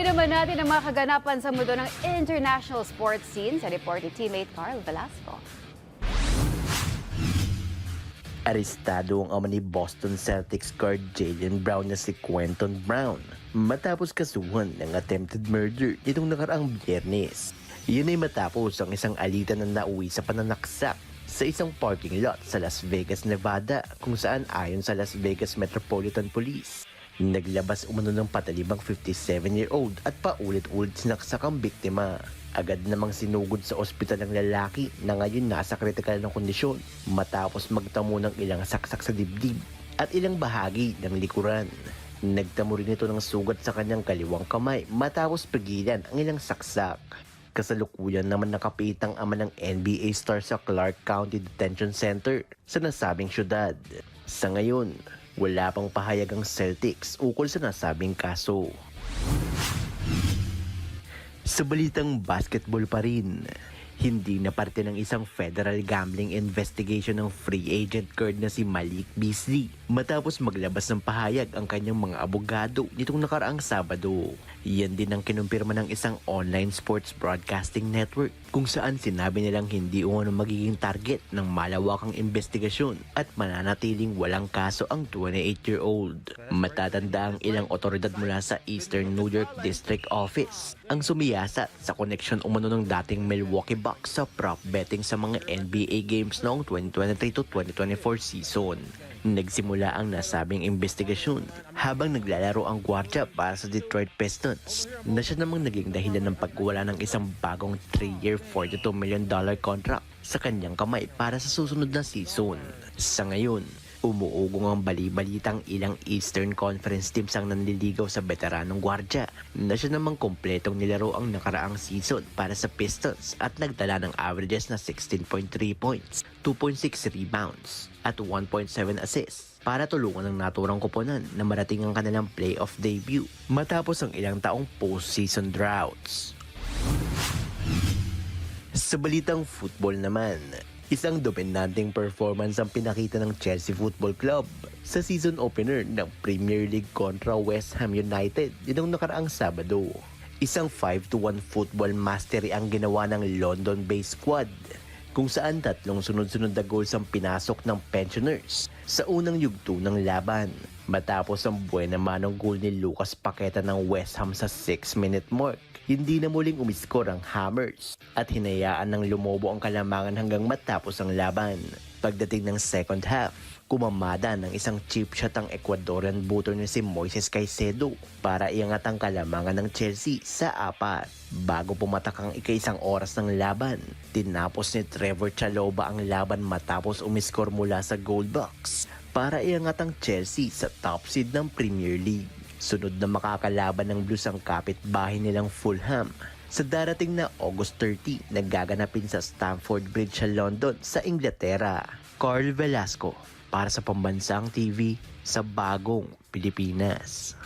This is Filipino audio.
Alamin naman natin ang mga kaganapan sa mundo ng international sports scene sa report ni teammate Carl Velasco. Arestado ang ama ni Boston Celtics guard Jaylen Brown na si Quentin Brown matapos kasuhan ng attempted murder nitong nakaraang Biyernes. Yun ay matapos ang isang alitan na nauwi sa pananaksak sa isang parking lot sa Las Vegas, Nevada, kung saan ayon sa Las Vegas Metropolitan Police, naglabas umano ng patalibang 57-year-old at paulit-ulit sinaksak ang biktima. Agad namang sinugod sa ospital ng lalaki na ngayon nasa kritikal na kondisyon matapos magtamo ng ilang saksak sa dibdib at ilang bahagi ng likuran. Nagtamo rin ito ng sugat sa kanyang kaliwang kamay matapos pigilan ang ilang saksak. Kasalukuyan naman nakapit ang ama ng NBA star sa Clark County Detention Center sa nasabing syudad. Sa ngayon, wala pang pahayag ang Celtics ukol sa nasabing kaso. Sa balitang basketball pa rin, hindi na parte ng isang federal gambling investigation ng free agent guard na si Malik Beasley matapos maglabas ng pahayag ang kanyang mga abogado nitong nakaraang Sabado. Yan din ang kinumpirma ng isang online sports broadcasting network kung saan sinabi nilang hindi umano magiging target ng malawakang investigasyon at mananatiling walang kaso ang 28-year-old. Matatanda ang ilang otoridad mula sa Eastern New York District Office ang sumiyasat sa koneksyon umano ng dating Milwaukee Bucks sa prop betting sa mga NBA games noong 2023 to 2024 season. Nagsimula ang nasabing investigasyon habang naglalaro ang gwardya para sa Detroit Pistons na siya namang naging dahilan ng pagwala ng isang bagong 3-year $42 million contract sa kanyang kamay para sa susunod na season. Sa ngayon, umuugong ang bali-balitang ilang Eastern Conference teams ang nanliligaw sa veteranong gwardya na siya namang kompletong nilaro ang nakaraang season para sa Pistons at nagdala ng averages na 16.3 points, 2.6 rebounds at 1.7 assists para tulungan ng naturang koponan na marating ang kanilang playoff debut matapos ang ilang taong postseason droughts. Sa balitang football naman, isang dominanteng performance ang pinakita ng Chelsea Football Club sa season opener ng Premier League kontra West Ham United nitong nakaraang Sabado. Isang 5-1 football mastery ang ginawa ng London-based squad kung saan 3 sunod-sunod na goals ang pinasok ng Pensioners sa unang yugto ng laban matapos ang buena manong goal ni Lucas Paqueta ng West Ham sa 6-minute mark. Hindi na muling umiskor ang Hammers at hinayaan ng lumobo ang kalamangan hanggang matapos ang laban. Pagdating ng second half, kumamada ng isang chip shot ang Ecuadorian booter na si Moises Caicedo para iangat ang kalamangan ng Chelsea sa 4. Bago pumatak ang ika-1 oras ng laban, tinapos ni Trevor Chalobah ang laban matapos umiskor mula sa goal box para iangat ang Chelsea sa top seed ng Premier League. Sunod na makakalaban ng Blues ang kapitbahay nilang Fulham sa darating na August 30 na gaganapin sa Stamford Bridge sa London sa Inglaterra. Carl Velasco para sa Pambansang TV sa Bagong Pilipinas.